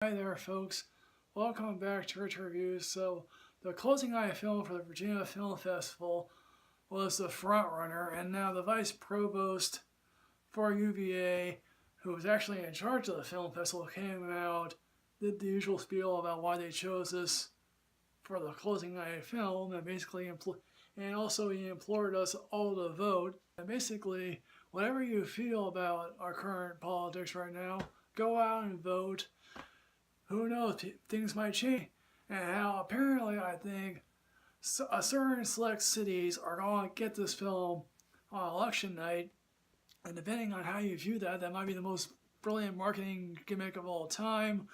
Hi there folks, welcome back to Rich Reviews. So the closing night film for the Virginia Film Festival was the front runner, and now the vice provost for UVA, who was actually in charge of the film festival, came out, did the usual spiel about why they chose this for the closing night film, and basically and also he implored us all to vote. And basically, whatever you feel about our current politics right now, go out and vote. Who knows, things might change. And how apparently I think certain select cities are going to get this film on election night. And depending on how you view that, that might be the most brilliant marketing gimmick of all time.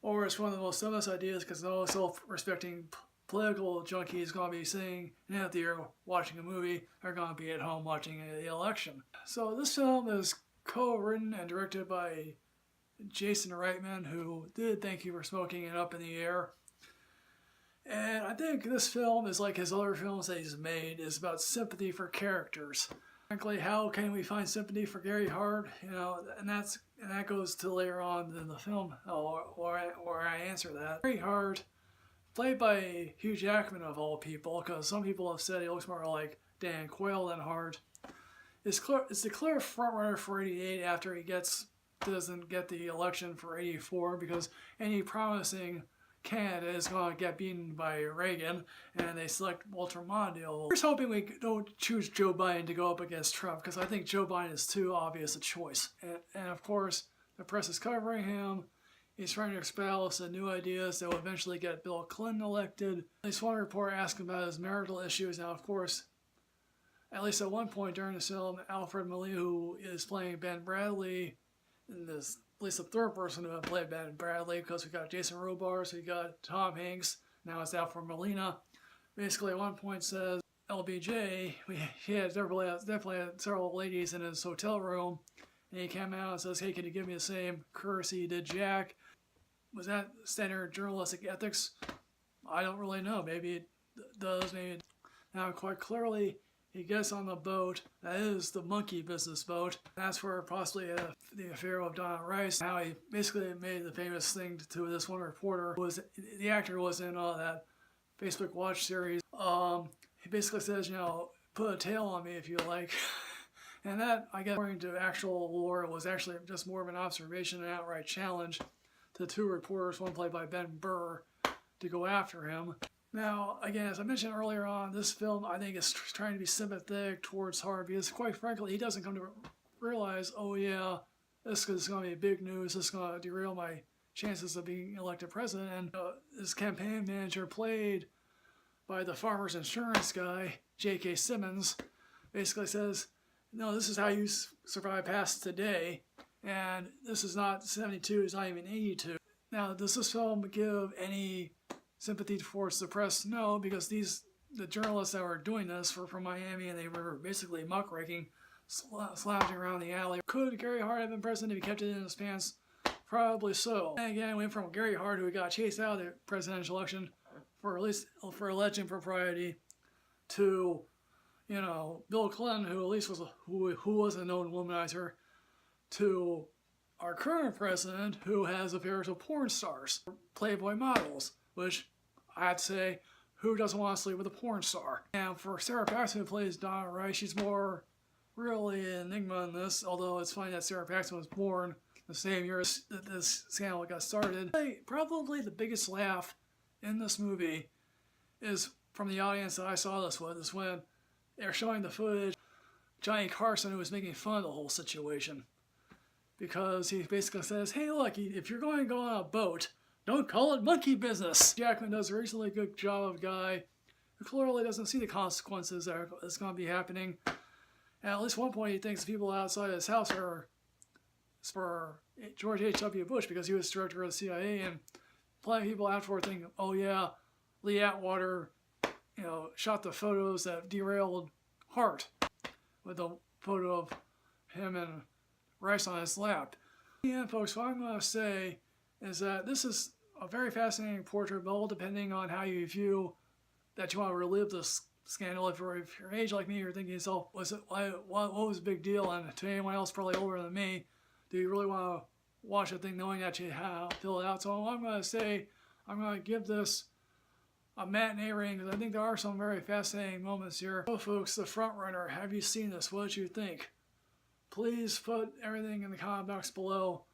Or it's one of the most dumbest ideas because no self-respecting political junkie is going to be sitting in the theater watching a movie. They're going to be at home watching the election. So this film is co-written and directed by Jason Reitman, who did Thank You for Smoking and Up in the Air. And I think this film is like his other films that he's made, is about sympathy for characters. Frankly, how can we find sympathy for Gary Hart? You know, and that goes to later on in the film, where I answer that. Gary Hart, played by Hugh Jackman of all people, because some people have said he looks more like Dan Quayle than Hart, is the clear frontrunner for '88 after he doesn't get the election for '84, because any promising candidate is going to get beaten by Reagan, and they select Walter Mondale. We're just hoping we don't choose Joe Biden to go up against Trump, because I think Joe Biden is too obvious a choice. And of course, the press is covering him. He's trying to espouse the new ideas that will eventually get Bill Clinton elected. At least one report asked him about his marital issues. Now, of course, at least at one point during the film, Alfred Molina, who is playing Ben Bradley, and there's at least the third person who played Ben Bradley, because we got Jason Robards, we got Tom Hanks, now it's Alfred Molina. Basically, at one point says, LBJ, he had definitely had several ladies in his hotel room, and he came out and says, hey, can you give me the same courtesy you did Jack? Was that standard journalistic ethics? I don't really know. Maybe it does, maybe it. Now, quite clearly, he gets on the boat, that is the monkey business boat. That's where possibly the affair of Donna Rice, how he basically made the famous thing to this one reporter, was the actor was in that Facebook Watch series. He basically says, you know, put a tail on me if you like. And that, I guess, according to actual lore, was actually just more of an observation and outright challenge to two reporters, one played by Ben Burr, to go after him. Now, again, as I mentioned earlier on, this film, I think, is trying to be sympathetic towards Hart, because quite frankly, he doesn't come to realize, oh yeah, this is going to be big news, this is going to derail my chances of being elected president. And his campaign manager, played by the farmer's insurance guy, J.K. Simmons, basically says, no, this is how you survive past today, and this is not 72, it's not even 82. Now, does this film give any sympathy towards the press? No, because the journalists that were doing this were from Miami, and they were basically muckraking, slouching around the alley. Could Gary Hart have been president if he kept it in his pants? Probably so. And again, it went from Gary Hart, who got chased out of the presidential election for alleged impropriety, to, you know, Bill Clinton, who at least was who was a known womanizer, to our current president, who has affairs with porn stars, Playboy models, which I'd say, who doesn't want to sleep with a porn star? And for Sarah Paxton, who plays Donna Rice, she's more really an enigma in this, although it's funny that Sarah Paxton was born the same year that this scandal got started. Probably the biggest laugh in this movie is from the audience that I saw this with, is when they're showing the footage, Johnny Carson, who was making fun of the whole situation. Because he basically says, hey look, if you're going to go on a boat, don't call it monkey business. Jackman does a reasonably good job of a guy who clearly doesn't see the consequences that's going to be happening. And at least one point he thinks the people outside his house are for George H.W. Bush, because he was director of the CIA, and plenty of people afterward think, oh yeah, Lee Atwater, you know, shot the photos that derailed Hart, with the photo of him and Rice on his lap. Yeah, folks, what I'm going to say is that this is a very fascinating portrait, but all depending on how you view that you want to relive this scandal. If you're age like me, you're thinking to yourself, what was the big deal? And to anyone else probably older than me, do you really want to watch the thing knowing that you have filled it out. So I'm going to say, I'm going to give this a matinee rating because I think there are some very fascinating moments here. So folks, The Front Runner, have you seen this? What did you think? Please put everything in the comment box below.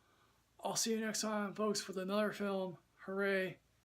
I'll see you next time, folks, with another film. Hooray.